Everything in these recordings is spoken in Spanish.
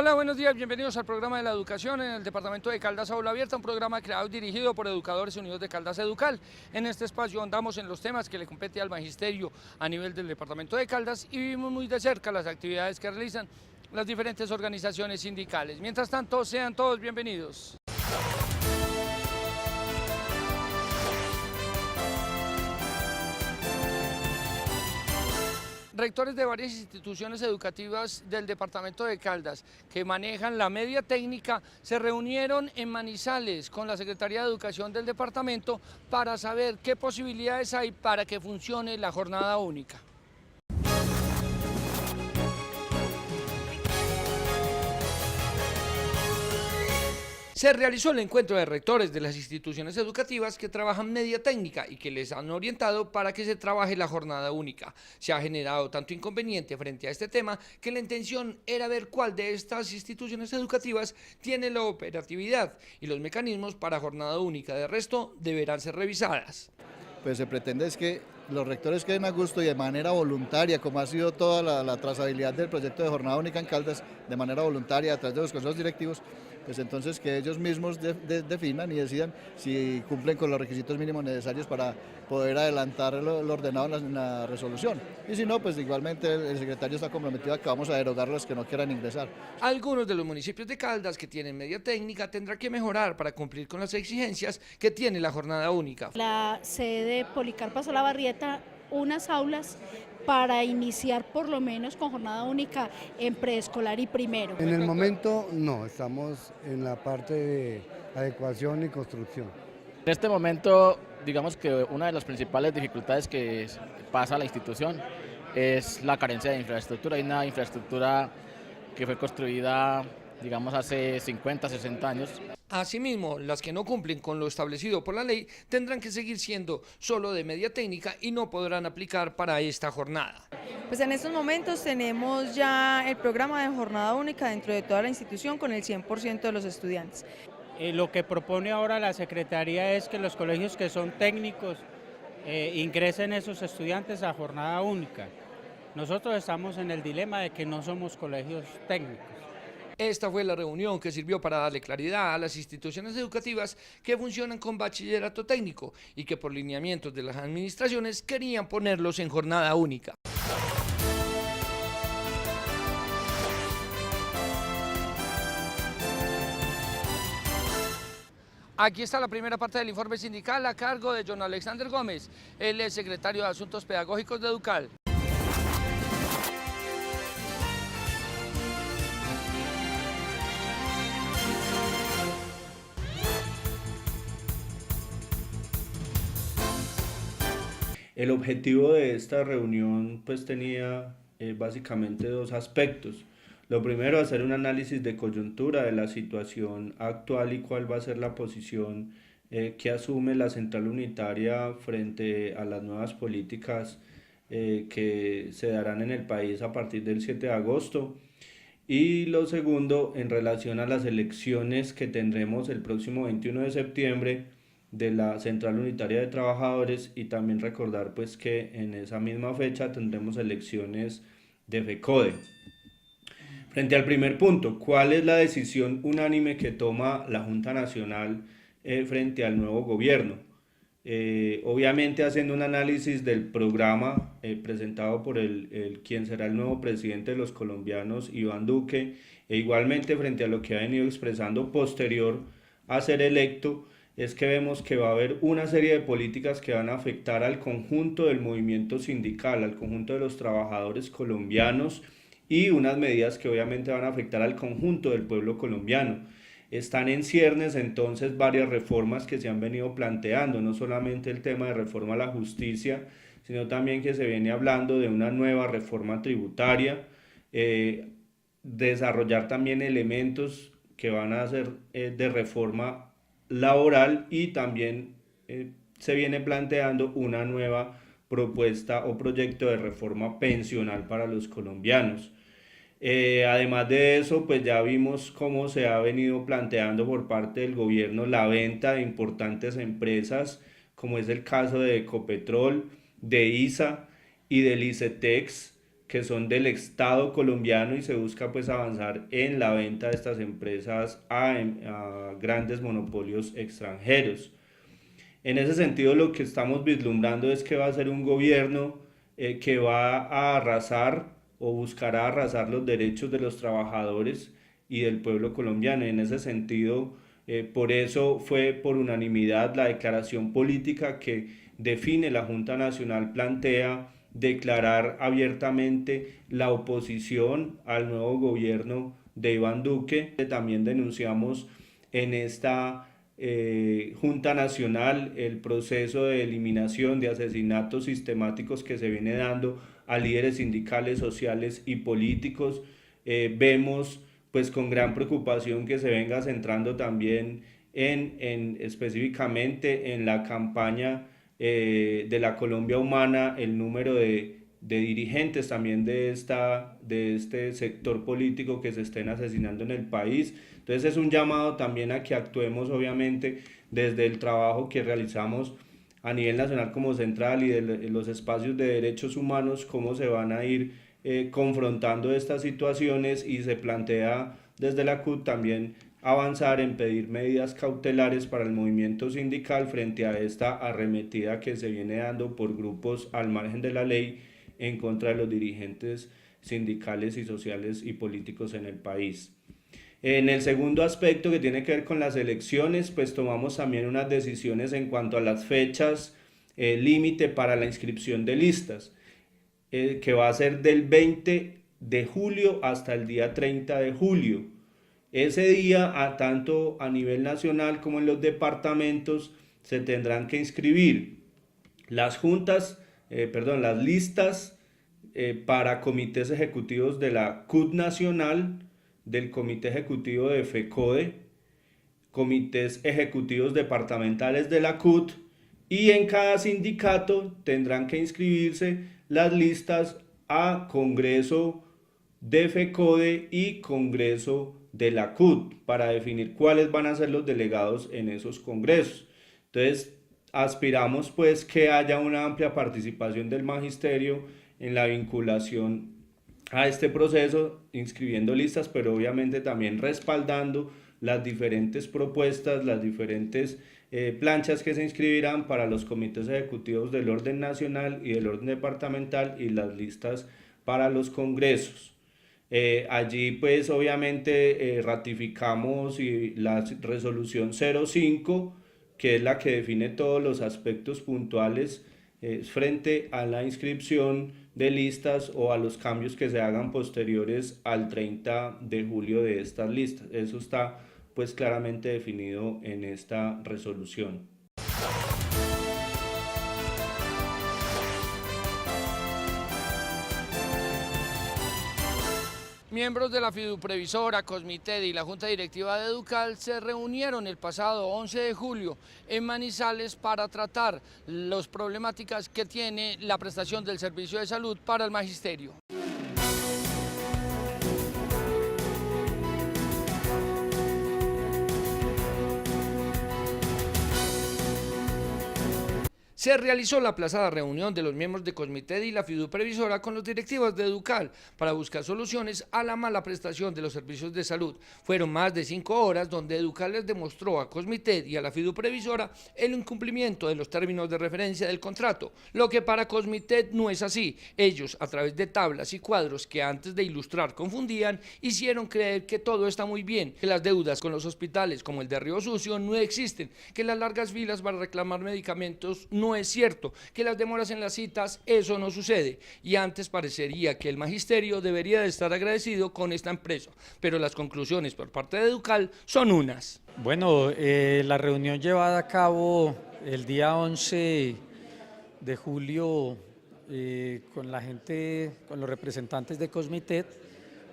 Hola, buenos días, bienvenidos al programa de la educación en el departamento de Caldas Aula Abierta, un programa creado y dirigido por Educadores Unidos de Caldas Educal. En este espacio andamos en los temas que le compete al magisterio a nivel del departamento de Caldas y vivimos muy de cerca las actividades que realizan las diferentes organizaciones sindicales. Mientras tanto, sean todos bienvenidos. Rectores de varias instituciones educativas del departamento de Caldas que manejan la media técnica se reunieron en Manizales con la Secretaría de Educación del departamento para saber qué posibilidades hay para que funcione la jornada única. Se realizó el encuentro de rectores de las instituciones educativas que trabajan media técnica y que les han orientado para que se trabaje la jornada única. Se ha generado tanto inconveniente frente a este tema que la intención era ver cuál de estas instituciones educativas tiene la operatividad y los mecanismos para jornada única. De resto, deberán ser revisadas. Pues se pretende es que los rectores queden a gusto y de manera voluntaria, como ha sido toda la trazabilidad del proyecto de jornada única en Caldas, de manera voluntaria a través de los consejos directivos, pues entonces que ellos mismos definan y decidan si cumplen con los requisitos mínimos necesarios para poder adelantar lo ordenado en la resolución. Y si no, pues igualmente el secretario está comprometido a que vamos a derogar los que no quieran ingresar. Algunos de los municipios de Caldas que tienen media técnica tendrán que mejorar para cumplir con las exigencias que tiene la jornada única. La sede de Policarpa Solabarrieta, unas aulas para iniciar por lo menos con jornada única en preescolar y primero. En el momento no, estamos en la parte de adecuación y construcción. En este momento, digamos que una de las principales dificultades que pasa a la institución es la carencia de infraestructura. Hay una infraestructura que fue construida, digamos, hace 50, 60 años. Asimismo, las que no cumplen con lo establecido por la ley tendrán que seguir siendo solo de media técnica y no podrán aplicar para esta jornada. Pues en estos momentos tenemos ya el programa de jornada única dentro de toda la institución con el 100% de los estudiantes. Lo que propone ahora la Secretaría es que los colegios que son técnicos ingresen esos estudiantes a jornada única. Nosotros estamos en el dilema de que no somos colegios técnicos. Esta fue la reunión que sirvió para darle claridad a las instituciones educativas que funcionan con bachillerato técnico y que por lineamientos de las administraciones querían ponerlos en jornada única. Aquí está la primera parte del informe sindical a cargo de John Alexander Gómez, él es secretario de Asuntos Pedagógicos de Educal. El objetivo de esta reunión pues tenía básicamente dos aspectos. Lo primero, hacer un análisis de coyuntura de la situación actual y cuál va a ser la posición que asume la central unitaria frente a las nuevas políticas que se darán en el país a partir del 7 de agosto. Y lo segundo, en relación a las elecciones que tendremos el próximo 21 de septiembre, de la Central Unitaria de Trabajadores, y también recordar pues que en esa misma fecha tendremos elecciones de FECODE. Frente al primer punto, ¿cuál es la decisión unánime que toma la Junta Nacional frente al nuevo gobierno? Obviamente haciendo un análisis del programa presentado por quien será el nuevo presidente de los colombianos, Iván Duque, e igualmente frente a lo que ha venido expresando posterior a ser electo, es que vemos que va a haber una serie de políticas que van a afectar al conjunto del movimiento sindical, al conjunto de los trabajadores colombianos, y unas medidas que obviamente van a afectar al conjunto del pueblo colombiano. Están en ciernes entonces varias reformas que se han venido planteando, no solamente el tema de reforma a la justicia, sino también que se viene hablando de una nueva reforma tributaria, desarrollar también elementos que van a ser de reforma laboral, y también se viene planteando una nueva propuesta o proyecto de reforma pensional para los colombianos. Además de eso, pues ya vimos cómo se ha venido planteando por parte del gobierno la venta de importantes empresas, como es el caso de Ecopetrol, de ISA y del ICETEX, que son del Estado colombiano y se busca pues avanzar en la venta de estas empresas a grandes monopolios extranjeros. En ese sentido, lo que estamos vislumbrando es que va a ser un gobierno que va a arrasar o buscará arrasar los derechos de los trabajadores y del pueblo colombiano. En ese sentido, por eso fue por unanimidad la declaración política que define la Junta Nacional, plantea declarar abiertamente la oposición al nuevo gobierno de Iván Duque. También denunciamos en esta Junta Nacional el proceso de eliminación de asesinatos sistemáticos que se viene dando a líderes sindicales, sociales y políticos. Vemos pues con gran preocupación que se venga centrando también específicamente en la campaña de la Colombia Humana, el número de dirigentes también de este sector político que se estén asesinando en el país. Entonces es un llamado también a que actuemos obviamente desde el trabajo que realizamos a nivel nacional como central y de los espacios de derechos humanos, cómo se van a ir confrontando estas situaciones, y se plantea desde la CUT también avanzar en pedir medidas cautelares para el movimiento sindical frente a esta arremetida que se viene dando por grupos al margen de la ley en contra de los dirigentes sindicales y sociales y políticos en el país. En el segundo aspecto, que tiene que ver con las elecciones, pues tomamos también unas decisiones en cuanto a las fechas límite para la inscripción de listas, que va a ser del 20 de julio hasta el día 30 de julio. Ese día, tanto a nivel nacional como en los departamentos, se tendrán que inscribir las listas para comités ejecutivos de la CUT nacional, del comité ejecutivo de FECODE, comités ejecutivos departamentales de la CUT, y en cada sindicato tendrán que inscribirse las listas a Congreso de FECODE y Congreso de la CUT para definir cuáles van a ser los delegados en esos congresos. Entonces, aspiramos pues que haya una amplia participación del magisterio en la vinculación a este proceso, inscribiendo listas, pero obviamente también respaldando las diferentes propuestas, las diferentes planchas que se inscribirán para los comités ejecutivos del orden nacional y del orden departamental, y las listas para los congresos. Allí pues obviamente ratificamos la resolución 05, que es la que define todos los aspectos puntuales frente a la inscripción de listas o a los cambios que se hagan posteriores al 30 de julio de estas listas. Eso está pues claramente definido en esta resolución. Miembros de la Fiduprevisora, Cosmited y la Junta Directiva de Educal se reunieron el pasado 11 de julio en Manizales para tratar las problemáticas que tiene la prestación del servicio de salud para el magisterio. Se realizó la aplazada reunión de los miembros de Cosmited y la Fiduprevisora con los directivos de Educal para buscar soluciones a la mala prestación de los servicios de salud. Fueron más de 5 horas donde Educal les demostró a Cosmited y a la Fiduprevisora el incumplimiento de los términos de referencia del contrato, lo que para Cosmited no es así. Ellos, a través de tablas y cuadros que antes de ilustrar confundían, hicieron creer que todo está muy bien, que las deudas con los hospitales como el de Río Sucio no existen, que las largas filas para reclamar medicamentos no es cierto, que las demoras en las citas, eso no sucede, y antes parecería que el magisterio debería de estar agradecido con esta empresa, pero las conclusiones por parte de Educal son unas. Bueno, la reunión llevada a cabo el día 11 de julio con la gente, con los representantes de Cosmited,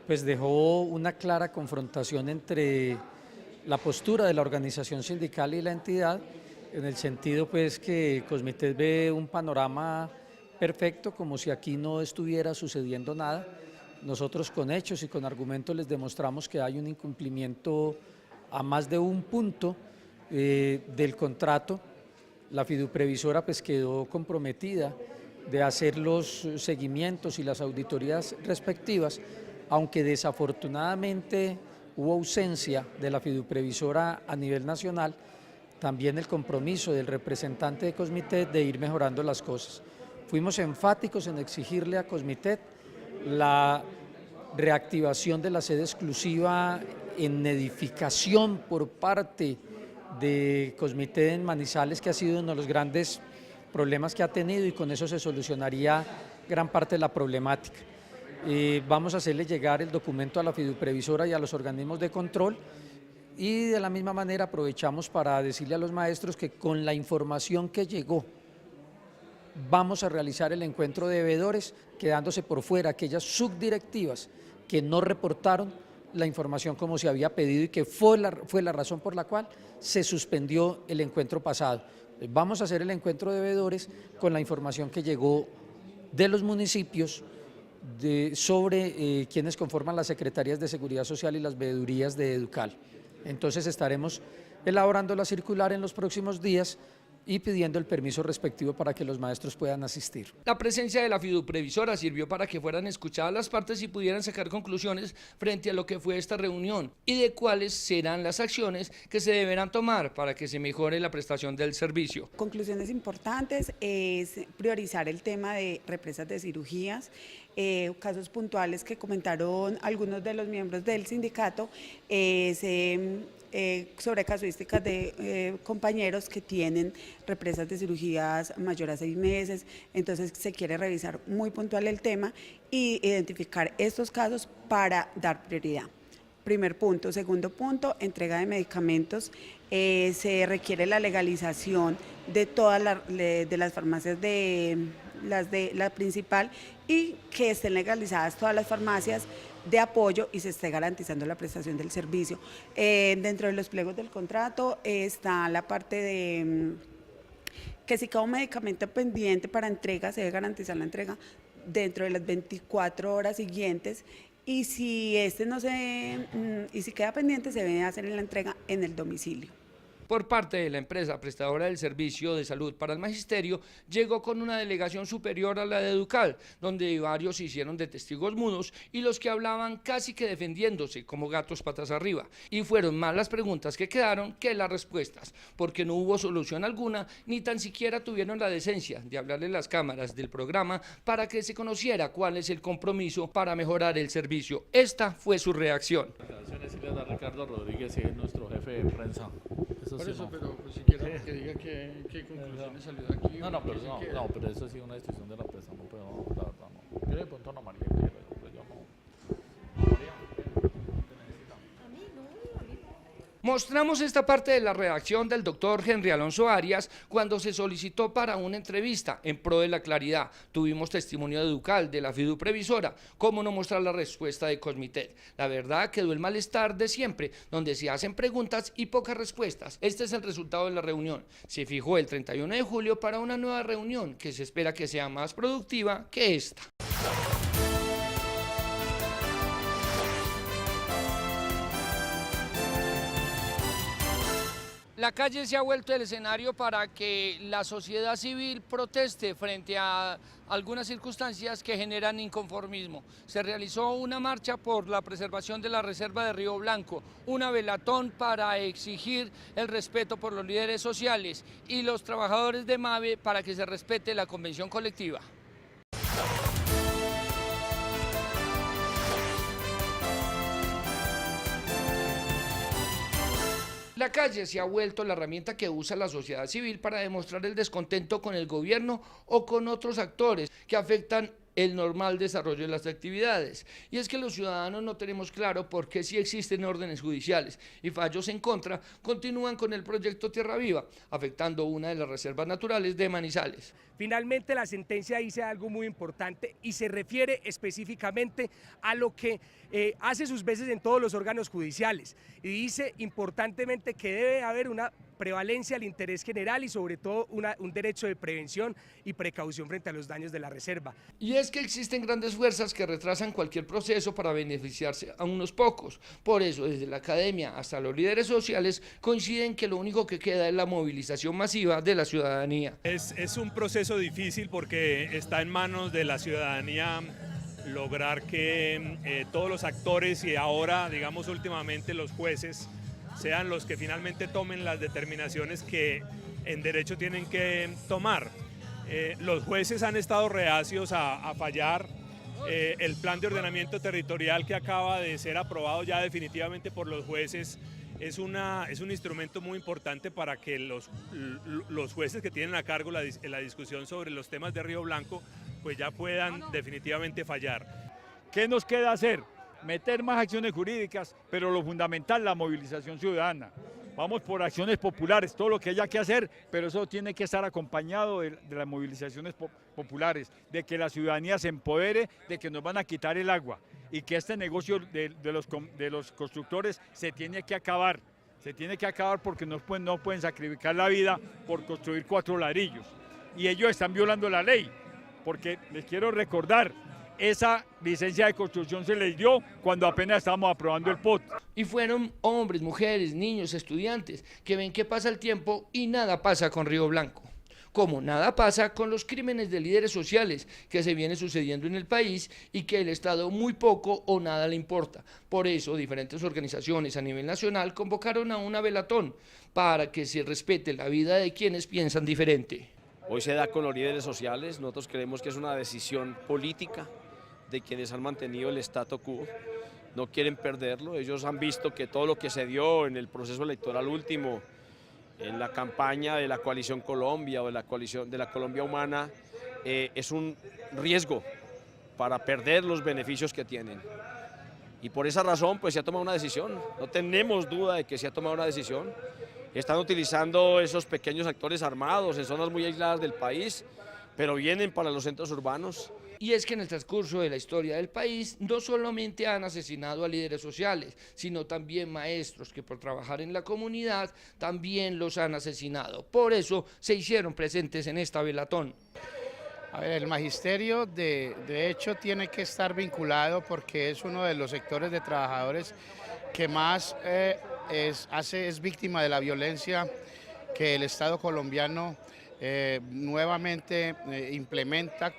pues dejó una clara confrontación entre la postura de la organización sindical y la entidad, en el sentido pues que Cosmited ve un panorama perfecto, como si aquí no estuviera sucediendo nada. Nosotros con hechos y con argumentos les demostramos que hay un incumplimiento a más de un punto del contrato. La Fiduprevisora pues quedó comprometida de hacer los seguimientos y las auditorías respectivas, aunque desafortunadamente hubo ausencia de la fiduprevisora a nivel nacional, también el compromiso del representante de Cosmitet de ir mejorando las cosas. Fuimos enfáticos en exigirle a Cosmitet la reactivación de la sede exclusiva en edificación por parte de Cosmitet en Manizales, que ha sido uno de los grandes problemas que ha tenido, y con eso se solucionaría gran parte de la problemática. Vamos a hacerle llegar el documento a la fiduprevisora y a los organismos de control, y de la misma manera aprovechamos para decirle a los maestros que con la información que llegó vamos a realizar el encuentro de deudores, quedándose por fuera aquellas subdirectivas que no reportaron la información como se había pedido y que fue la razón por la cual se suspendió el encuentro pasado. Vamos a hacer el encuentro de deudores con la información que llegó de los municipios sobre quienes conforman las secretarías de Seguridad Social y las veedurías de Educal. Entonces estaremos elaborando la circular en los próximos días y pidiendo el permiso respectivo para que los maestros puedan asistir. La presencia de la fiduprevisora sirvió para que fueran escuchadas las partes y pudieran sacar conclusiones frente a lo que fue esta reunión y de cuáles serán las acciones que se deberán tomar para que se mejore la prestación del servicio. Conclusiones importantes es priorizar el tema de represas de cirugías, casos puntuales que comentaron algunos de los miembros del sindicato, sobre casuísticas de compañeros que tienen represas de cirugías mayores a 6 meses, entonces se quiere revisar muy puntual el tema y identificar estos casos para dar prioridad. Primer punto. Segundo punto, entrega de medicamentos. Se requiere la legalización de todas las farmacias de la principal y que estén legalizadas todas las farmacias de apoyo y se esté garantizando la prestación del servicio. Dentro de los pliegos del contrato está la parte de que si cada medicamento pendiente para entrega se debe garantizar la entrega dentro de las 24 horas siguientes, y si si queda pendiente se debe hacer la entrega en el domicilio. Por parte de la empresa prestadora del servicio de salud para el magisterio, llegó con una delegación superior a la de Educal, donde varios se hicieron de testigos mudos y los que hablaban casi que defendiéndose como gatos patas arriba. Y fueron más las preguntas que quedaron que las respuestas, porque no hubo solución alguna, ni tan siquiera tuvieron la decencia de hablarle a las cámaras del programa para que se conociera cuál es el compromiso para mejorar el servicio. Esta fue su reacción. Ricardo Rodríguez, es nuestro jefe de prensa. Por eso, pero pues, si quiere que diga qué conclusiones salió de aquí. Pero eso ha sido una decisión de la empresa, no puedo, la verdad no. Yo de pronto Ana María quiere, pero yo no. María, Mostramos esta parte de la redacción del doctor Henry Alonso Arias cuando se solicitó para una entrevista en pro de la claridad. Tuvimos testimonio de Educal, de la fiduprevisora. ¿Cómo no mostrar la respuesta de Cosmitet? La verdad quedó el malestar de siempre, donde se hacen preguntas y pocas respuestas. Este es el resultado de la reunión. Se fijó el 31 de julio para una nueva reunión que se espera que sea más productiva que esta. La calle se ha vuelto el escenario para que la sociedad civil proteste frente a algunas circunstancias que generan inconformismo. Se realizó una marcha por la preservación de la reserva de Río Blanco, una velatón para exigir el respeto por los líderes sociales y los trabajadores de MAVE para que se respete la convención colectiva. La calle se ha vuelto la herramienta que usa la sociedad civil para demostrar el descontento con el gobierno o con otros actores que afectan el normal desarrollo de las actividades. Y es que los ciudadanos no tenemos claro por qué si existen órdenes judiciales y fallos en contra, continúan con el proyecto Tierra Viva, afectando una de las reservas naturales de Manizales. Finalmente la sentencia dice algo muy importante y se refiere específicamente a lo que hace sus veces en todos los órganos judiciales, y dice importantemente que debe haber una prevalencia al interés general y sobre todo un derecho de prevención y precaución frente a los daños de la reserva. Y es que existen grandes fuerzas que retrasan cualquier proceso para beneficiarse a unos pocos. Por eso, desde la academia hasta los líderes sociales coinciden que lo único que queda es la movilización masiva de la ciudadanía. Es un proceso difícil porque está en manos de la ciudadanía lograr que todos los actores y ahora, digamos últimamente, los jueces sean los que finalmente tomen las determinaciones que en derecho tienen que tomar. Los jueces han estado reacios a fallar. El plan de ordenamiento territorial que acaba de ser aprobado ya definitivamente por los jueces es un instrumento muy importante para que los jueces que tienen a cargo la discusión sobre los temas de Río Blanco pues ya puedan definitivamente fallar. ¿Qué nos queda hacer? Meter más acciones jurídicas, pero lo fundamental, la movilización ciudadana. Vamos por acciones populares, todo lo que haya que hacer, pero eso tiene que estar acompañado de las movilizaciones populares, de que la ciudadanía se empodere, de que nos van a quitar el agua y que este negocio de los constructores se tiene que acabar. Se tiene que acabar porque no pueden sacrificar la vida por construir 4 ladrillos. Y ellos están violando la ley, porque les quiero recordar, esa licencia de construcción se les dio cuando apenas estábamos aprobando el POT. Y fueron hombres, mujeres, niños, estudiantes, que ven que pasa el tiempo y nada pasa con Río Blanco. Como nada pasa con los crímenes de líderes sociales que se vienen sucediendo en el país y que el Estado muy poco o nada le importa. Por eso, diferentes organizaciones a nivel nacional convocaron a una velatón para que se respete la vida de quienes piensan diferente. Hoy se da con los líderes sociales, nosotros creemos que es una decisión política de quienes han mantenido el statu quo, no quieren perderlo. Ellos han visto que todo lo que se dio en el proceso electoral último, en la campaña de la Coalición Colombia o de la coalición de la Colombia Humana, es un riesgo para perder los beneficios que tienen. Y por esa razón pues se ha tomado una decisión, no tenemos duda de que se ha tomado una decisión. Están utilizando esos pequeños actores armados en zonas muy aisladas del país, pero vienen para los centros urbanos. Y es que en el transcurso de la historia del país no solamente han asesinado a líderes sociales, sino también maestros que por trabajar en la comunidad también los han asesinado. Por eso se hicieron presentes en esta velatón. A ver, el magisterio de hecho tiene que estar vinculado porque es uno de los sectores de trabajadores que más es víctima de la violencia que el Estado colombiano nuevamente implementa.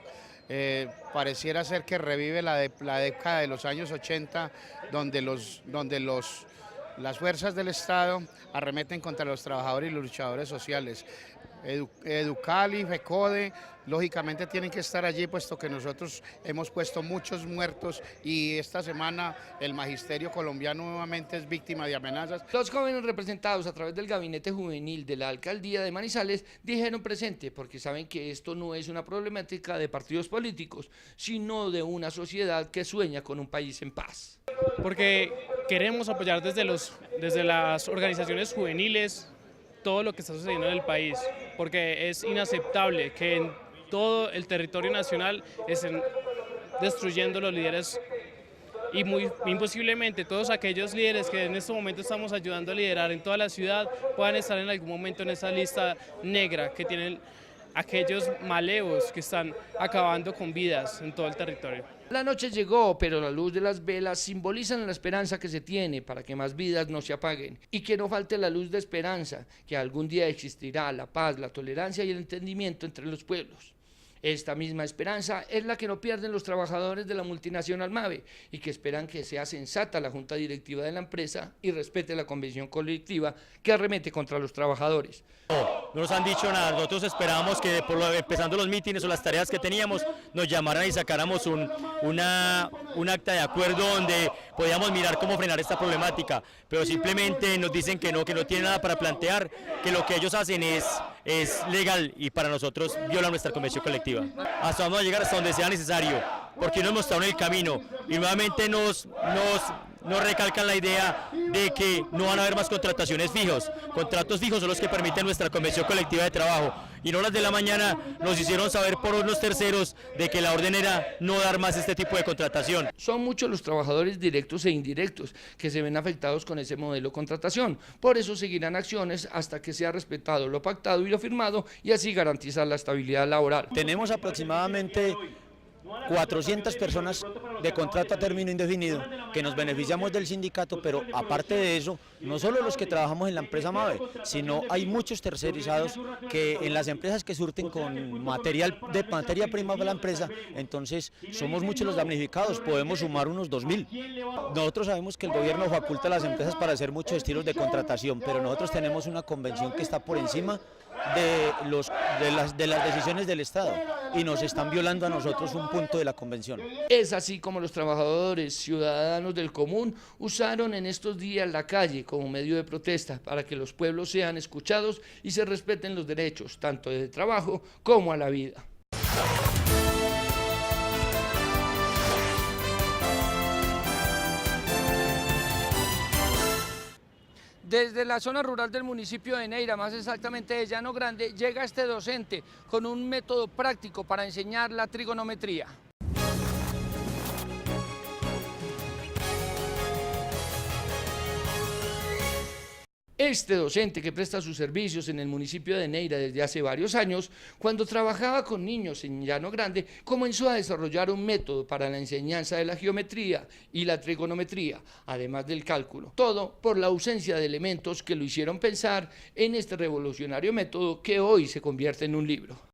Pareciera ser que revive la década de los años 80, donde las fuerzas del Estado arremeten contra los trabajadores y los luchadores sociales. Educali, FECODE, lógicamente tienen que estar allí, puesto que nosotros hemos puesto muchos muertos y esta semana el magisterio colombiano nuevamente es víctima de amenazas. Los jóvenes representados a través del gabinete juvenil de la alcaldía de Manizales dijeron presente porque saben que esto no es una problemática de partidos políticos, sino de una sociedad que sueña con un país en paz. Porque queremos apoyar desde las organizaciones juveniles todo lo que está sucediendo en el país, porque es inaceptable que en todo el territorio nacional estén destruyendo los líderes y muy posiblemente todos aquellos líderes que en este momento estamos ayudando a liderar en toda la ciudad puedan estar en algún momento en esa lista negra que tienen aquellos malevos que están acabando con vidas en todo el territorio. La noche llegó, pero la luz de las velas simbolizan la esperanza que se tiene para que más vidas no se apaguen y que no falte la luz de esperanza, que algún día existirá la paz, la tolerancia y el entendimiento entre los pueblos. Esta misma esperanza es la que no pierden los trabajadores de la multinacional MAVE y que esperan que sea sensata la junta directiva de la empresa y respete la convención colectiva que arremete contra los trabajadores. No nos han dicho nada, nosotros esperábamos que empezando los mítines o las tareas que teníamos nos llamaran y sacáramos un acta de acuerdo donde podíamos mirar cómo frenar esta problemática, pero simplemente nos dicen que no tienen nada para plantear, que lo que ellos hacen es legal y para nosotros viola nuestra convención colectiva. Hasta vamos a llegar hasta donde sea necesario, porque nos mostraron el camino y nuevamente nos nos recalcan la idea de que no van a haber más contrataciones fijos. Contratos fijos son los que permiten nuestra convención colectiva de trabajo. Y en horas de la mañana nos hicieron saber por unos terceros de que la orden era no dar más este tipo de contratación. Son muchos los trabajadores directos e indirectos que se ven afectados con ese modelo de contratación. Por eso seguirán acciones hasta que sea respetado lo pactado y lo firmado y así garantizar la estabilidad laboral. Tenemos aproximadamente 400 personas de contrato a término indefinido que nos beneficiamos del sindicato, pero aparte de eso, no solo los que trabajamos en la empresa MAVE, sino hay muchos tercerizados que en las empresas que surten con materia prima para la empresa, entonces somos muchos los damnificados, podemos sumar unos 2.000. Nosotros sabemos que el gobierno faculta a las empresas para hacer muchos estilos de contratación, pero nosotros tenemos una convención que está por encima de las decisiones del Estado y nos están violando a nosotros un punto de la convención. Es así como los trabajadores ciudadanos del común usaron en estos días la calle como medio de protesta para que los pueblos sean escuchados y se respeten los derechos tanto de trabajo como a la vida. Desde la zona rural del municipio de Neira, más exactamente de Llano Grande, llega este docente con un método práctico para enseñar la trigonometría. Este docente que presta sus servicios en el municipio de Neira desde hace varios años, cuando trabajaba con niños en Llano Grande, comenzó a desarrollar un método para la enseñanza de la geometría y la trigonometría, además del cálculo. Todo por la ausencia de elementos que lo hicieron pensar en este revolucionario método que hoy se convierte en un libro.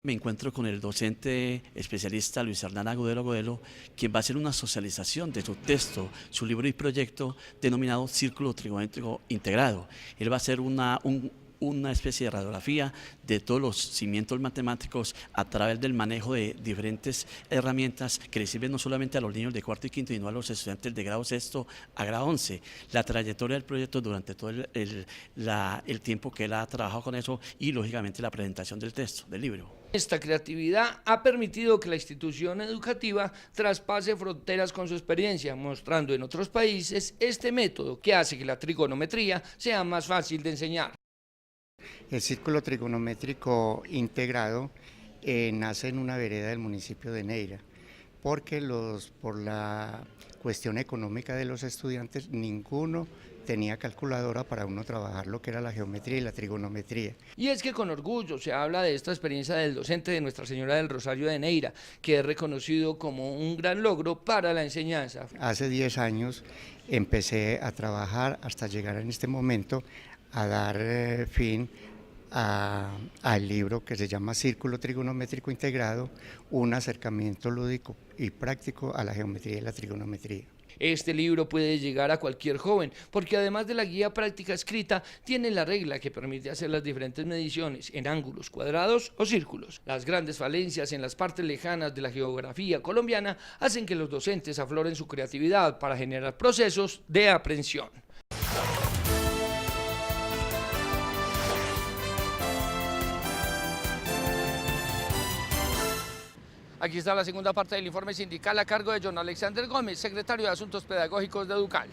Me encuentro con el docente especialista Luis Hernán Agudelo, quien va a hacer una socialización de su texto, su libro y proyecto denominado Círculo Trigonométrico Integrado. Él va a hacer una especie de radiografía de todos los cimientos matemáticos a través del manejo de diferentes herramientas que le sirven no solamente a los niños de cuarto y quinto, sino a los estudiantes de grado sexto a grado 11. La trayectoria del proyecto durante todo el tiempo que él ha trabajado con eso y, lógicamente, la presentación del texto, del libro. Esta creatividad ha permitido que la institución educativa traspase fronteras con su experiencia, mostrando en otros países este método que hace que la trigonometría sea más fácil de enseñar. El círculo trigonométrico integrado nace en una vereda del municipio de Neira, porque por la cuestión económica de los estudiantes, ninguno tenía calculadora para uno trabajar lo que era la geometría y la trigonometría. Y es que con orgullo se habla de esta experiencia del docente de Nuestra Señora del Rosario de Neira, que es reconocido como un gran logro para la enseñanza. Hace 10 años empecé a trabajar hasta llegar en este momento a dar fin al libro que se llama Círculo Trigonométrico Integrado, un acercamiento lúdico y práctico a la geometría y la trigonometría. Este libro puede llegar a cualquier joven, porque además de la guía práctica escrita, tiene la regla que permite hacer las diferentes mediciones en ángulos, cuadrados o círculos. Las grandes falencias en las partes lejanas de la geografía colombiana hacen que los docentes afloren su creatividad para generar procesos de aprehensión. Aquí está la segunda parte del informe sindical a cargo de John Alexander Gómez, secretario de Asuntos Pedagógicos de Educal.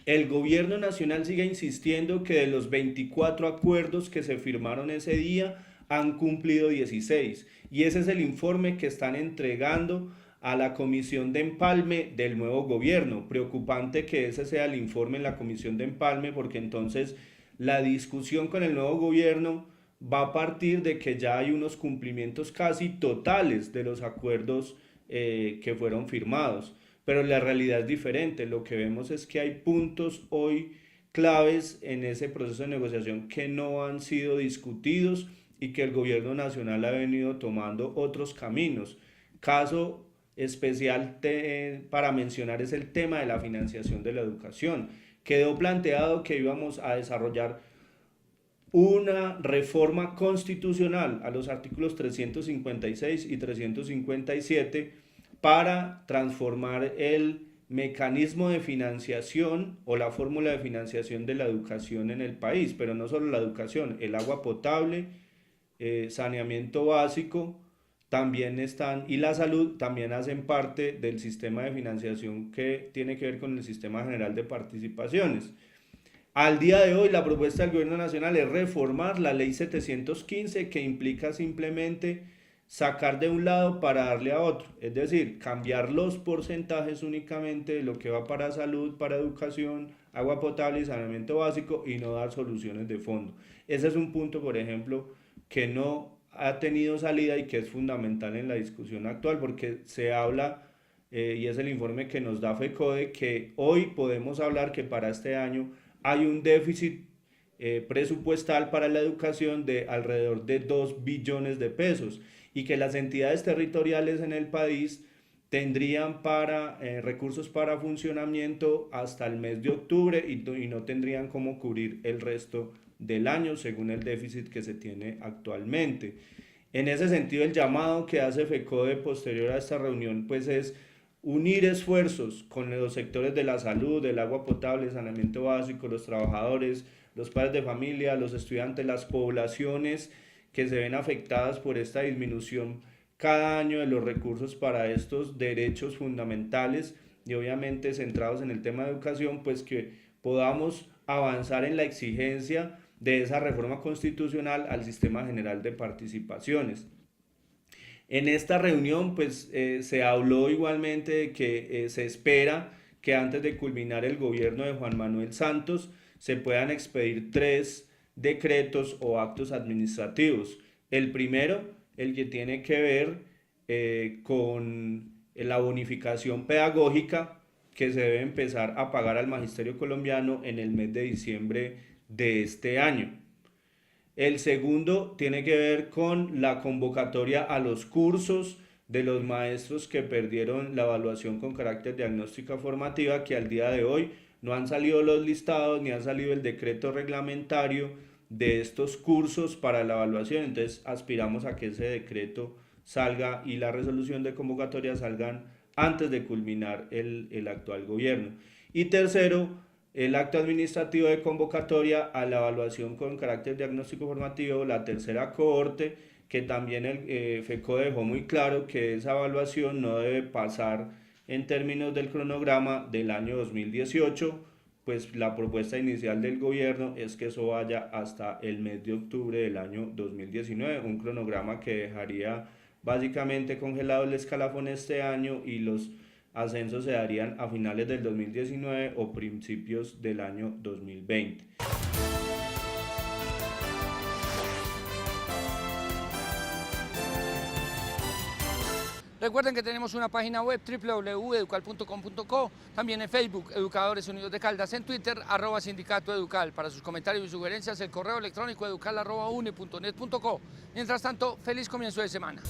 El gobierno nacional sigue insistiendo que de los 24 acuerdos que se firmaron ese día han cumplido 16, y ese es el informe que están entregando a la comisión de empalme del nuevo gobierno. Preocupante que ese sea el informe en la comisión de empalme, porque entonces la discusión con el nuevo gobierno va a partir de que ya hay unos cumplimientos casi totales de los acuerdos que fueron firmados, pero la realidad es diferente. Lo que vemos es que hay puntos hoy claves en ese proceso de negociación que no han sido discutidos y que el gobierno nacional ha venido tomando otros caminos. Caso especial para mencionar es el tema de la financiación de la educación. Quedó planteado que íbamos a desarrollar una reforma constitucional a los artículos 356 y 357 para transformar el mecanismo de financiación o la fórmula de financiación de la educación en el país, pero no solo la educación, el agua potable, saneamiento básico, también están, y la salud también hacen parte del sistema de financiación que tiene que ver con el Sistema General de Participaciones. Al día de hoy la propuesta del Gobierno Nacional es reformar la Ley 715, que implica simplemente sacar de un lado para darle a otro, es decir, cambiar los porcentajes únicamente de lo que va para salud, para educación, agua potable y saneamiento básico, y no dar soluciones de fondo. Ese es un punto, por ejemplo, que no ha tenido salida y que es fundamental en la discusión actual, porque se habla, y es el informe que nos da FECODE, que hoy podemos hablar que para este año hay un déficit presupuestal para la educación de alrededor de 2 billones de pesos, y que las entidades territoriales en el país tendrían recursos para funcionamiento hasta el mes de octubre y no tendrían cómo cubrir el resto del año según el déficit que se tiene actualmente. En ese sentido, el llamado que hace FECODE posterior a esta reunión pues es unir esfuerzos con los sectores de la salud, del agua potable, saneamiento básico, los trabajadores, los padres de familia, los estudiantes, las poblaciones que se ven afectadas por esta disminución cada año de los recursos para estos derechos fundamentales, y obviamente centrados en el tema de educación, pues que podamos avanzar en la exigencia de esa reforma constitucional al Sistema General de Participaciones. En esta reunión pues se habló igualmente de que se espera que antes de culminar el gobierno de Juan Manuel Santos se puedan expedir 3 decretos o actos administrativos. El primero, el que tiene que ver con la bonificación pedagógica que se debe empezar a pagar al magisterio colombiano en el mes de diciembre de este año. El segundo tiene que ver con la convocatoria a los cursos de los maestros que perdieron la evaluación con carácter diagnóstica formativa, que al día de hoy no han salido los listados ni ha salido el decreto reglamentario de estos cursos para la evaluación. Entonces aspiramos a que ese decreto salga y la resolución de convocatoria salgan antes de culminar el actual gobierno. Y tercero, el acto administrativo de convocatoria a la evaluación con carácter diagnóstico formativo, la tercera cohorte, que también el FECODE dejó muy claro que esa evaluación no debe pasar en términos del cronograma del año 2018, pues la propuesta inicial del gobierno es que eso vaya hasta el mes de octubre del año 2019, un cronograma que dejaría básicamente congelado el escalafón este año y los ascensos se darían a finales del 2019 o principios del año 2020. Recuerden que tenemos una página web www.educal.com.co, también en Facebook, Educadores Unidos de Caldas, en Twitter, @Sindicato Educal. Para sus comentarios y sugerencias, el correo electrónico educal@une.net.co. Mientras tanto, feliz comienzo de semana.